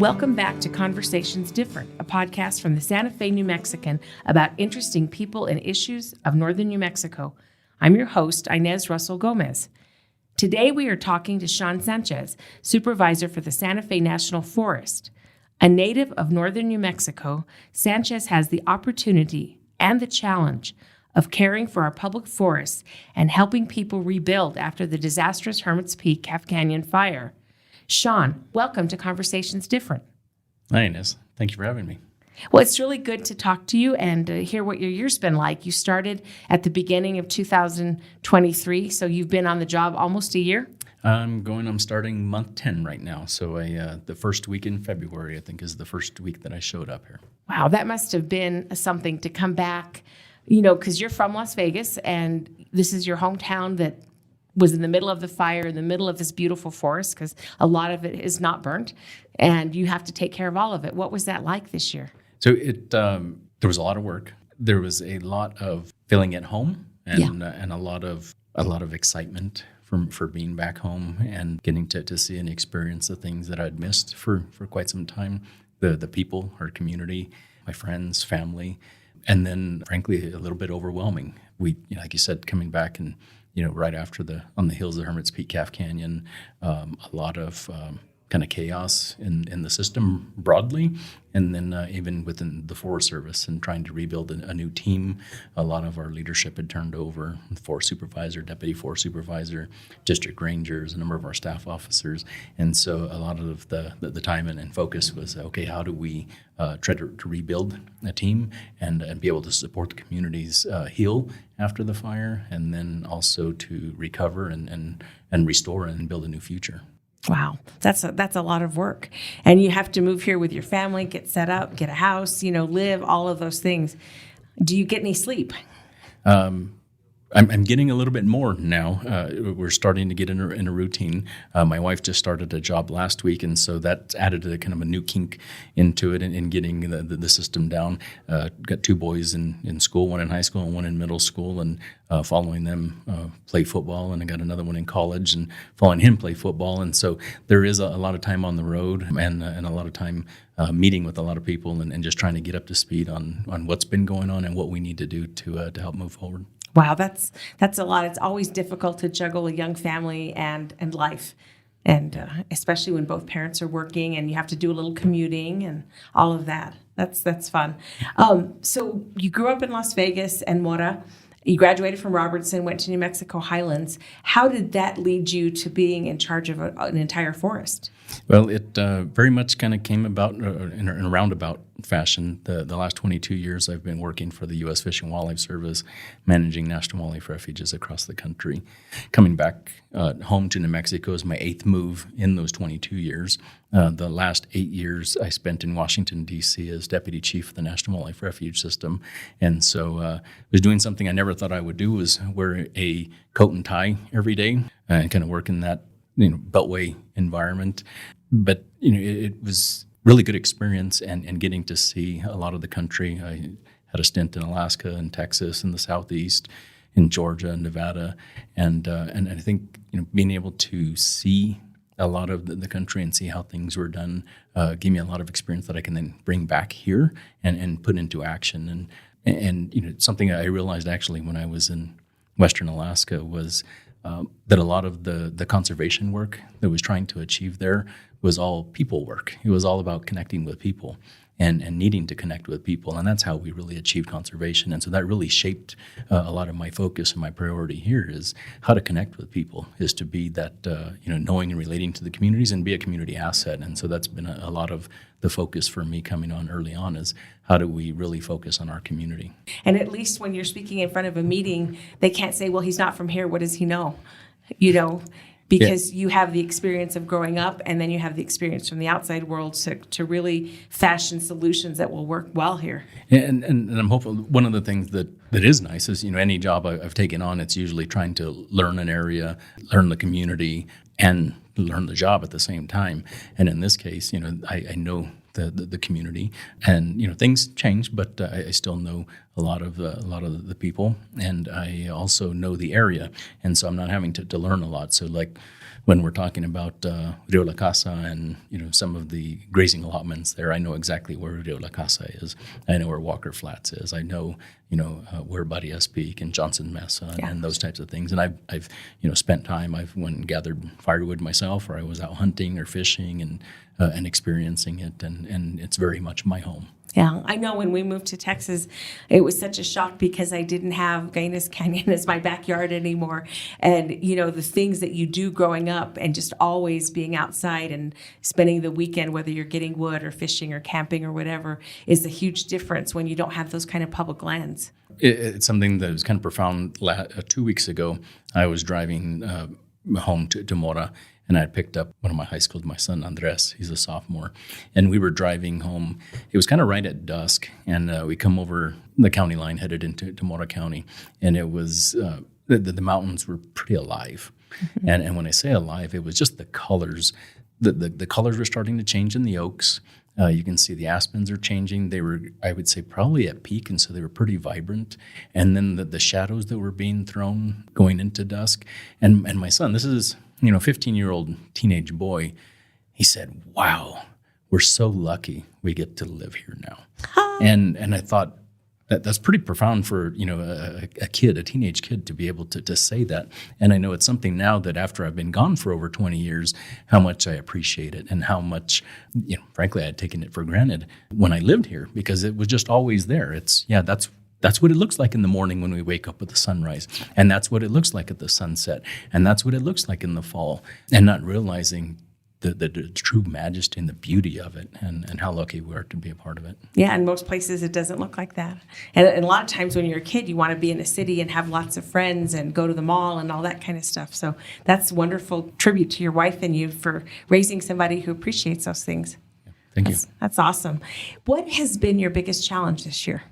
Welcome back to Conversations Different, a podcast from the Santa Fe New Mexican about interesting people and issues of northern New Mexico. I'm your host, Inez Russell Gomez. Today we are talking to Shaun Sanchez, supervisor for the Santa Fe National Forest. A native of northern New Mexico, Sanchez has the opportunity and the challenge of caring for our public forests and helping people rebuild after the disastrous Hermits Peak Calf Canyon fire. Shaun, welcome to Conversations Different. Hi, Inez. Thank you for having me. Well, it's really good to talk to you and hear what your year's been like. You started at the beginning of 2023, so you've been on the job almost a year? I'm starting month 10 right now. So the first week in February, I think, is the first week that I showed up here. Wow, that must have been something to come back, because you're from Las Vegas and this is your hometown that was in the middle of the fire, in the middle of this beautiful forest, because a lot of it is not burnt, and you have to take care of all of it. What was that like this year? So there was a lot of work. There was a lot of feeling at home and a lot of excitement for being back home and getting to see and experience the things that I'd missed for quite some time. The people, our community, my friends, family, and then frankly a little bit overwhelming. We, like you said, coming back and right after on the hills of Hermits Peak Calf Canyon, a lot of kind of chaos in the system broadly, and then even within the Forest Service and trying to rebuild a new team. A lot of our leadership had turned over, forest supervisor, deputy forest supervisor, district rangers, a number of our staff officers. And so a lot of the time and focus was, okay, how do we try to rebuild a team and be able to support the communities heal after the fire, and then also to recover and restore and build a new future. Wow, that's a lot of work. And you have to move here with your family, get set up, get a house, live, all of those things. Do you get any sleep? I'm getting a little bit more now. We're starting to get in a routine. My wife just started a job last week, and so that added a kind of a new kink into it and getting the system down. Got two boys in school, one in high school and one in middle school, and following them play football, and I got another one in college and following him play football. And so there is a lot of time on the road and a lot of time meeting with a lot of people and just trying to get up to speed on what's been going on and what we need to do to help move forward. Wow, that's a lot. It's always difficult to juggle a young family and life, and especially when both parents are working and you have to do a little commuting and all of that. That's fun. So you grew up in Las Vegas and Mora. You graduated from Robertson, went to New Mexico Highlands. How did that lead you to being in charge of an entire forest? Well, it very much kind of came about in a roundabout fashion. The last 22 years I've been working for the U.S. Fish and Wildlife Service, managing national wildlife refuges across the country. Coming back home to New Mexico is my 8th move in those 22 years. The last 8 years I spent in Washington, D.C. as deputy chief of the National Wildlife Refuge System. And so I was doing something I never thought I would do, was wear a coat and tie every day and kind of work in that beltway environment. But it was really good experience and getting to see a lot of the country. I had a stint in Alaska and Texas and the Southeast, in Georgia and Nevada, and I think being able to see a lot of the country and see how things were done gave me a lot of experience that I can then bring back here and put into action. And something I realized actually when I was in Western Alaska was that a lot of the conservation work that was trying to achieve there was all people work. It was all about connecting with people and needing to connect with people, and that's how we really achieved conservation. And so that really shaped a lot of my focus and my priority here is how to connect with people, is to be that knowing and relating to the communities and be a community asset. And so that's been a lot of the focus for me coming on early on, is how do we really focus on our community. And at least when you're speaking in front of a meeting, they can't say, well, he's not from here, what does he know? Because you have the experience of growing up, and then you have the experience from the outside world to really fashion solutions that will work well here. And I'm hopeful. One of the things that is nice is, any job I've taken on, it's usually trying to learn an area, learn the community, and learn the job at the same time. And in this case, I know the community, and things change, but I still know a lot of the people, and I also know the area, and so I'm not having to learn a lot. So like when we're talking about Rio La Casa and some of the grazing allotments there, I know exactly where Rio La Casa is. I know where Walker Flats is. I know where Barias Peak and Johnson Mesa and those types of things. And I've spent time. I've went and gathered firewood myself, or I was out hunting or fishing and experiencing it, and it's very much my home. Yeah, I know when we moved to Texas, it was such a shock because I didn't have Guaymas Canyon as my backyard anymore. And, the things that you do growing up and just always being outside and spending the weekend, whether you're getting wood or fishing or camping or whatever, is a huge difference when you don't have those kind of public lands. It's something that was kind of profound. 2 weeks ago, I was driving home to Mora, and I had picked up one of my high schools, my son Andres, he's a sophomore, and we were driving home. It was kind of right at dusk, and we come over the county line headed into Mora County, and it was the mountains were pretty alive. Mm-hmm. And when I say alive, it was just the colors. The colors were starting to change in the oaks. You can see the aspens are changing. They were, I would say, probably at peak, and so they were pretty vibrant. And then the shadows that were being thrown going into dusk. And my son, this is 15-year-old teenage boy, he said, "Wow, we're so lucky we get to live here now." And I thought that's pretty profound for a teenage kid to be able to say that. And I know it's something now that after I've been gone for over 20 years, how much I appreciate it, and how much, frankly, I had taken it for granted when I lived here, because it was just always there. That's what it looks like in the morning when we wake up with the sunrise. And that's what it looks like at the sunset. And that's what it looks like in the fall. And not realizing the true majesty and the beauty of it, and how lucky we are to be a part of it. Yeah, in most places it doesn't look like that. And a lot of times when you're a kid, you want to be in a city and have lots of friends and go to the mall and all that kind of stuff. So that's a wonderful tribute to your wife and you for raising somebody who appreciates those things. Yeah, thank you. That's awesome. What has been your biggest challenge this year?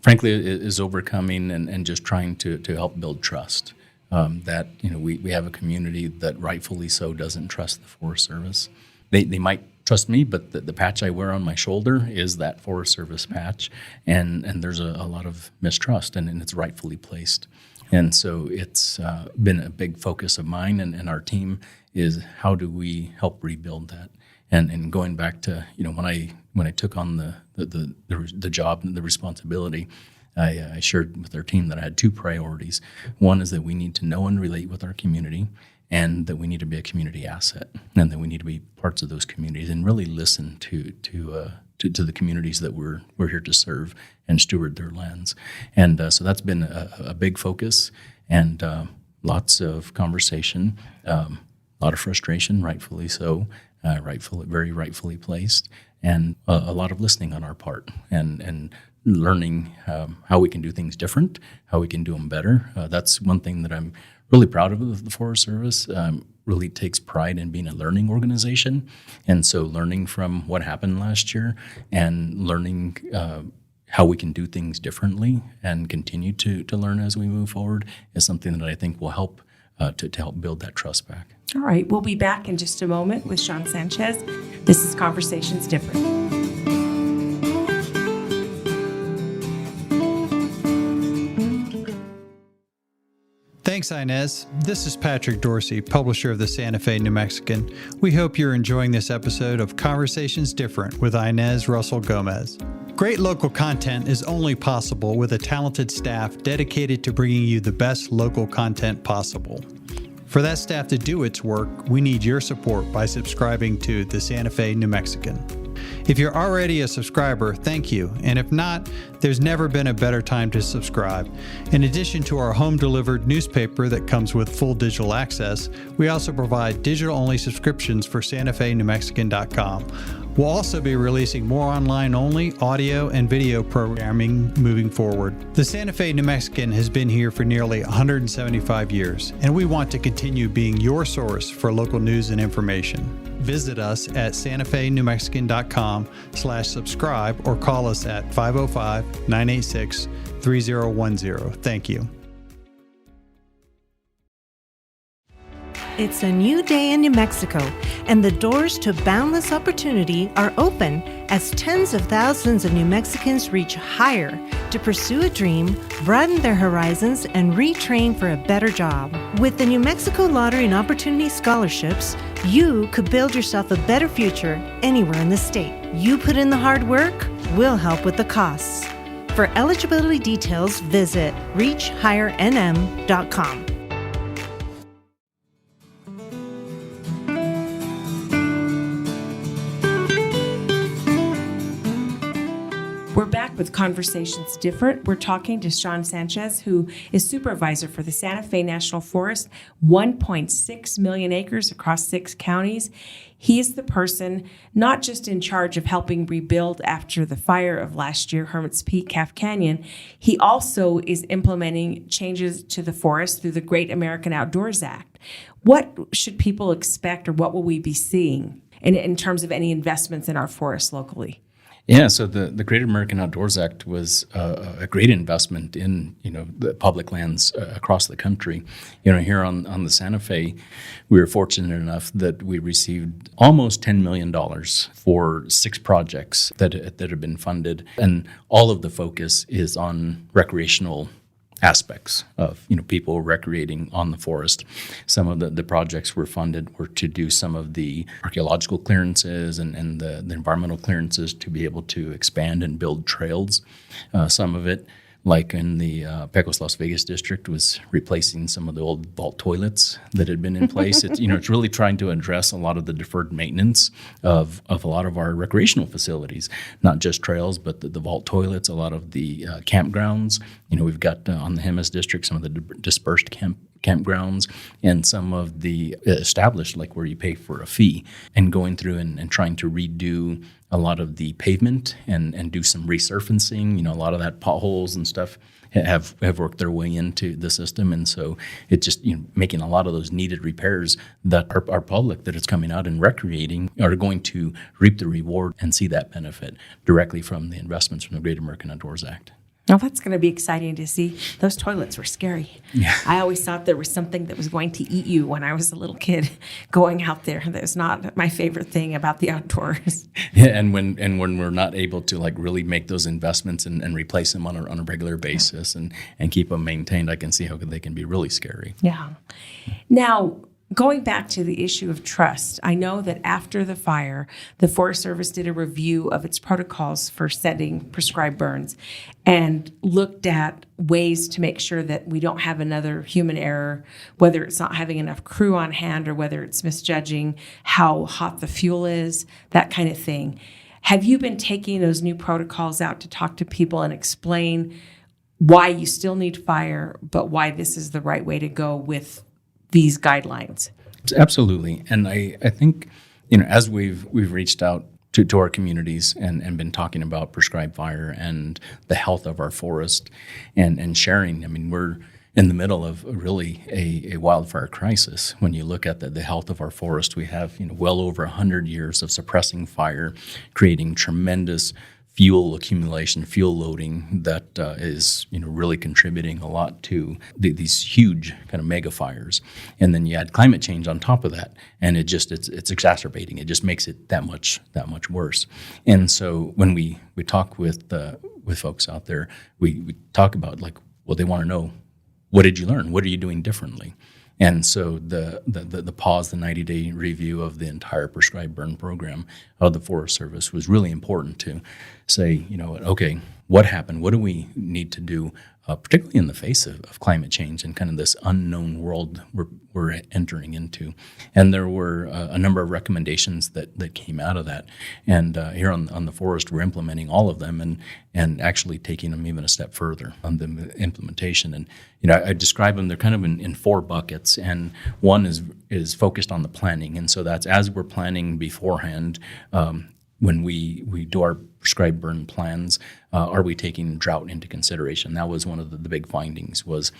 Frankly, it is overcoming and just trying to help build trust. That we have a community that rightfully so doesn't trust the Forest Service. They might trust me, but the patch I wear on my shoulder is that Forest Service patch, and there's a lot of mistrust, and it's rightfully placed. And so it's been a big focus of mine and our team is how do we help rebuild that. And going back to when I took on the job and the responsibility, I shared with our team that I had two priorities. One is that we need to know and relate with our community, and that we need to be a community asset, and that we need to be parts of those communities and really listen to the communities that we're here to serve and steward their lands. And so that's been a big focus, and lots of conversation, a lot of frustration, rightfully so, very rightfully placed, and a lot of listening on our part, and learning how we can do things different, how we can do them better. That's one thing that I'm really proud of the Forest Service. Really takes pride in being a learning organization. And so learning from what happened last year and learning how we can do things differently and continue to learn as we move forward is something that I think will help to help build that trust back. All right. We'll be back in just a moment with Shaun Sanchez. This is Conversations Different. Thanks, Inez. This is Patrick Dorsey, publisher of the Santa Fe New Mexican. We hope you're enjoying this episode of Conversations Different with Inez Russell Gomez. Great local content is only possible with a talented staff dedicated to bringing you the best local content possible. For that staff to do its work, we need your support by subscribing to the Santa Fe New Mexican. If you're already a subscriber, thank you. And if not, there's never been a better time to subscribe. In addition to our home-delivered newspaper that comes with full digital access, we also provide digital-only subscriptions for SantaFeNewMexican.com. We'll also be releasing more online-only audio and video programming moving forward. The Santa Fe New Mexican has been here for nearly 175 years, and we want to continue being your source for local news and information. Visit us at SantaFeNewMexican.com/subscribe or call us at 505-986-3010. Thank you. It's a new day in New Mexico, and the doors to boundless opportunity are open as tens of thousands of New Mexicans reach higher to pursue a dream, broaden their horizons, and retrain for a better job. With the New Mexico Lottery and Opportunity Scholarships, you could build yourself a better future anywhere in the state. You put in the hard work, we'll help with the costs. For eligibility details, visit reachhighernm.com. We're back with Conversations Different. We're talking to Shaun Sanchez, who is supervisor for the Santa Fe National Forest, 1.6 million acres across 6 counties. He is the person not just in charge of helping rebuild after the fire of last year, Hermits Peak, Calf Canyon. He also is implementing changes to the forest through the Great American Outdoors Act. What should people expect, or what will we be seeing in terms of any investments in our forests locally? Yeah, so the Great American Outdoors Act was a great investment in, the public lands across the country. Here on the Santa Fe, we were fortunate enough that we received almost $10 million for 6 projects that have been funded, and all of the focus is on recreational aspects of people recreating on the forest. Some of the projects were funded were to do some of the archaeological clearances and the environmental clearances to be able to expand and build trails. Some of it, like in the Pecos Las Vegas district, was replacing some of the old vault toilets that had been in place. It's really trying to address a lot of the deferred maintenance of a lot of our recreational facilities, not just trails, but the vault toilets, a lot of the campgrounds. We've got on the Hermits district some of the dispersed campgrounds, and some of the established, like where you pay for a fee, and going through and trying to redo a lot of the pavement and do some resurfacing. A lot of that potholes and stuff have worked their way into the system, and so it's just making a lot of those needed repairs that our public that is coming out and recreating are going to reap the reward and see that benefit directly from the investments from the Great American Outdoors Act. Well, that's going to be exciting to see. Those toilets were scary. Yeah. I always thought there was something that was going to eat you when I was a little kid going out there. That was not my favorite thing about the outdoors. Yeah, and when we're not able to really make those investments and replace them on a regular basis and keep them maintained, I can see how they can be really scary. Yeah. Now, going back to the issue of trust, I know that after the fire, the Forest Service did a review of its protocols for setting prescribed burns and looked at ways to make sure that we don't have another human error, whether it's not having enough crew on hand or whether it's misjudging how hot the fuel is, that kind of thing. Have you been taking those new protocols out to talk to people and explain why you still need fire, but why this is the right way to go with these guidelines? Absolutely. And I think, as we've reached out to our communities and been talking about prescribed fire and the health of our forest and sharing, we're in the middle of really a wildfire crisis. When you look at the health of our forest, we have well over 100 years of suppressing fire, creating tremendous fuel accumulation, fuel loading that is really contributing a lot to these huge kind of mega fires. And then you add climate change on top of that, and it's exacerbating. It just makes it that much worse. And so when we talk with folks out there, we talk about they want to know, what did you learn? What are you doing differently? And so the pause, the 90-day review of the entire prescribed burn program of the Forest Service was really important to say, okay, what happened? What do we need to do, particularly in the face of climate change and kind of this unknown world we're entering into? And there were a number of recommendations that came out of that. And here on the forest, we're implementing all of them and actually taking them even a step further on the implementation. And I describe them, they're kind of in 4 buckets, and one is focused on the planning. And so that's as we're planning beforehand, when we do our prescribed burn plans, are we taking drought into consideration? That was one of the big findings was,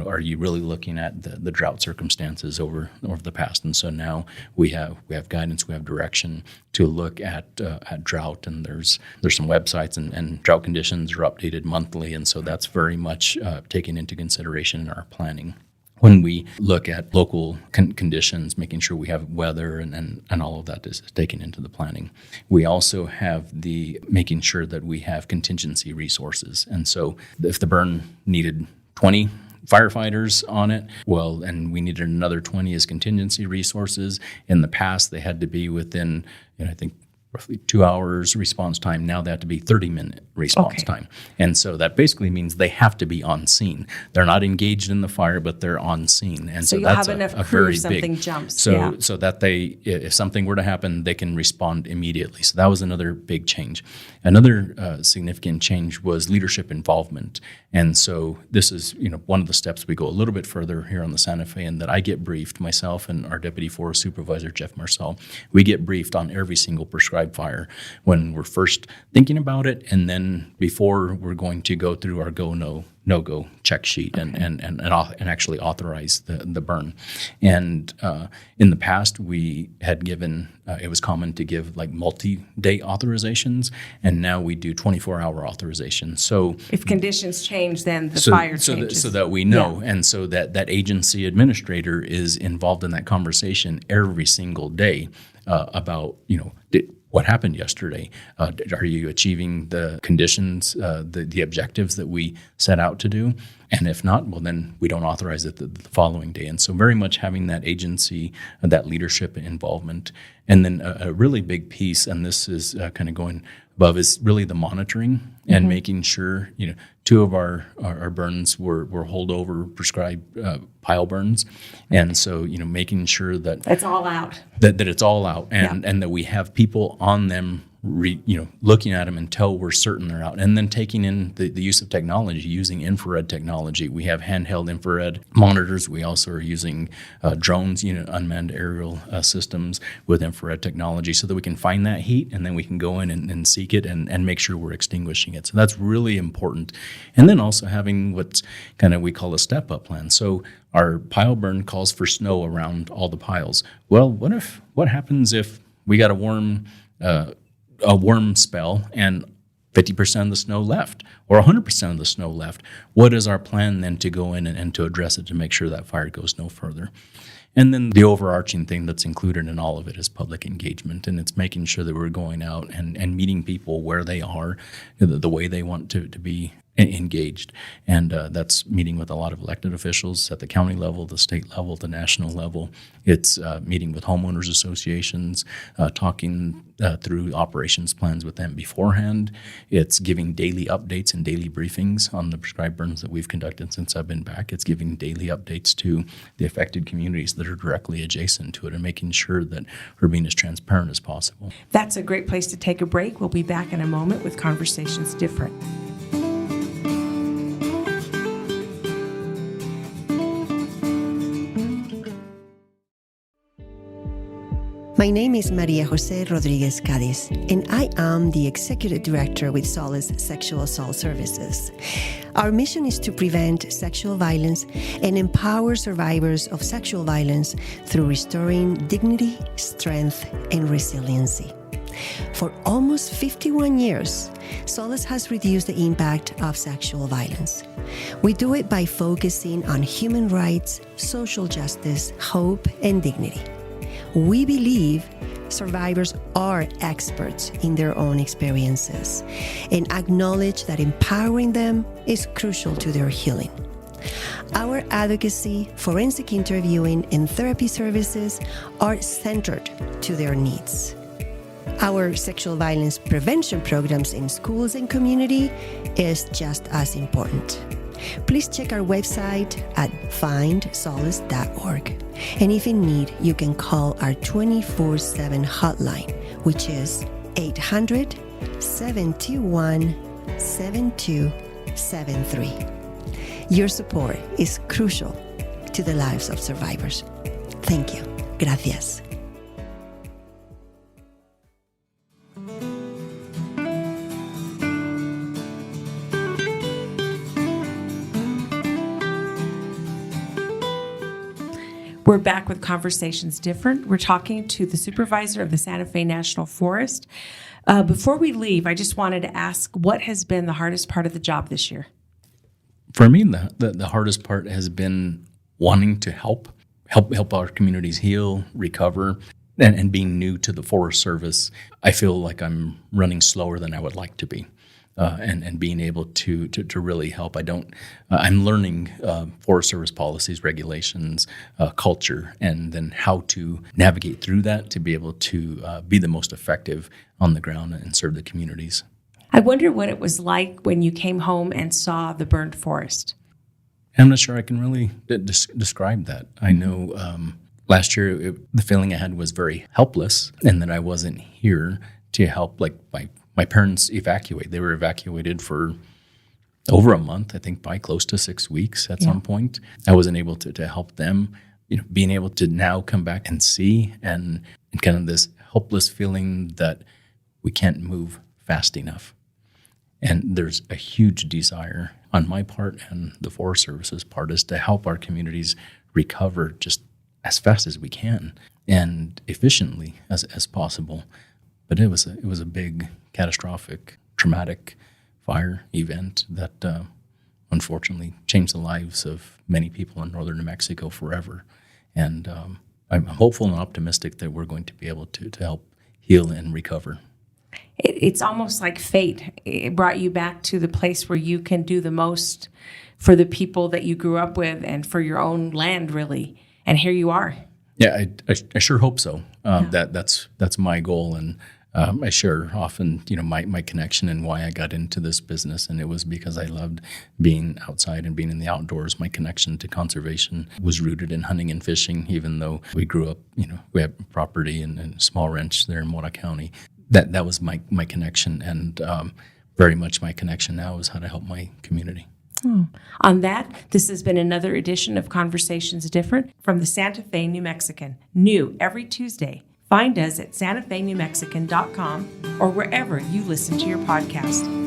are you really looking at the drought circumstances over the past? And so now we have guidance, we have direction to look at drought, and there's some websites and drought conditions are updated monthly, and so that's very much taken into consideration in our planning. when we look at local conditions, making sure we have weather and all of that is taken into the planning. We also have the making sure that we have contingency resources. And so if the burn needed 20 firefighters on it, well, and we needed another 20 as contingency resources. In the past, they had to be within, I think, roughly 2 hours response time. Now they have to be 30-minute response time. And so that basically means they have to be on scene. They're not engaged in the fire, but they're on scene. And so you'll that's have enough a crew very if something big, jumps. so that they, if something were to happen, they can respond immediately. So that was another big change. Another significant change was leadership involvement. And so this is, one of the steps we go a little bit further here on the Santa Fe, and that I get briefed, myself and our Deputy Forest Supervisor, Jeff Marcel, we get briefed on every single prescribed fire when we're first thinking about it, and then before we're going to go through our no-go check sheet and actually authorize the burn. And in the past, we had given, it was common to give like multi-day authorizations, and now we do 24-hour authorizations. So if conditions change, then the fire changes. So that we know, and so that agency administrator is involved in that conversation every single day about, what happened yesterday? Are you achieving the conditions, the objectives that we set out to do? And if not, well, then we don't authorize it the following day. And so very much having that agency, that leadership involvement. And then a really big piece, and this is kind of going above, is really the monitoring and making sure, 2 of our burns were holdover prescribed pile burns. And so, making sure that it's all out. That it's all out, and that we have people on them, looking at them until we're certain they're out. And then taking in the use of technology, using infrared technology. We have handheld infrared monitors. We also are using drones, unmanned aerial systems with infrared technology, so that we can find that heat, and then we can go in and seek it and make sure we're extinguishing it. So that's really important. And then also having what's kind of we call a step-up plan. So our pile burn calls for snow around all the piles. Well, what happens if we got a warm spell and 50% of the snow left or 100% of the snow left? What is our plan then to go in and to address it, to make sure that fire goes no further? And then the overarching thing that's included in all of it is public engagement, and it's making sure that we're going out and meeting people where they are, the way they want to be engaged. And that's meeting with a lot of elected officials at the county level, the state level, the national level. It's meeting with homeowners associations, talking through operations plans with them beforehand. It's giving daily updates and daily briefings on the prescribed burns that we've conducted since I've been back. It's giving daily updates to the affected communities that are directly adjacent to it, and making sure that we're being as transparent as possible. That's a great place to take a break. We'll be back in a moment with Conversations Different. My name is Maria Jose Rodriguez Cadiz, and I am the Executive Director with Solace Sexual Assault Services. Our mission is to prevent sexual violence and empower survivors of sexual violence through restoring dignity, strength, and resiliency. For almost 51 years, Solace has reduced the impact of sexual violence. We do it by focusing on human rights, social justice, hope, and dignity. We believe survivors are experts in their own experiences and acknowledge that empowering them is crucial to their healing. Our advocacy, forensic interviewing, and therapy services are centered to their needs. Our sexual violence prevention programs in schools and community is just as important. Please check our website at findsolace.org. And if in need, you can call our 24/7 hotline, which is 800-721-7273. Your support is crucial to the lives of survivors. Thank you. Gracias. We're back with Conversations Different. We're talking to the supervisor of the Santa Fe National Forest. Before we leave, I just wanted to ask, what has been the hardest part of the job this year? For me, the hardest part has been wanting to help our communities heal, recover, and being new to the Forest Service, I feel like I'm running slower than I would like to be. And being able to really help. I'm learning Forest Service policies, regulations, culture, and then how to navigate through that to be able to be the most effective on the ground and serve the communities. I wonder what it was like when you came home and saw the burned forest. I'm not sure I can really describe that. I know last year the feeling I had was very helpless, and that I wasn't here to help, like my parents evacuate. They were evacuated for over a month, I think by close to 6 weeks at some point. I wasn't able to help them. Being able to now come back and see and kind of this helpless feeling that we can't move fast enough. And there's a huge desire on my part and the Forest Service's part is to help our communities recover just as fast as we can and efficiently as possible. But it was a big, catastrophic, traumatic fire event that unfortunately changed the lives of many people in northern New Mexico forever. And I'm hopeful and optimistic that we're going to be able to help heal and recover. It's almost like fate. It brought you back to the place where you can do the most for the people that you grew up with and for your own land, really. And here you are. Yeah, I sure hope so. That's my goal, and I share often, my connection and why I got into this business, and it was because I loved being outside and being in the outdoors. My connection to conservation was rooted in hunting and fishing, even though we grew up, we have property and a small ranch there in Mora County. That was my connection, and very much my connection now is how to help my community. On that, this has been another edition of Conversations Different from the Santa Fe New Mexican, new every Tuesday. Find us at santafenewmexican.com or wherever you listen to your podcast.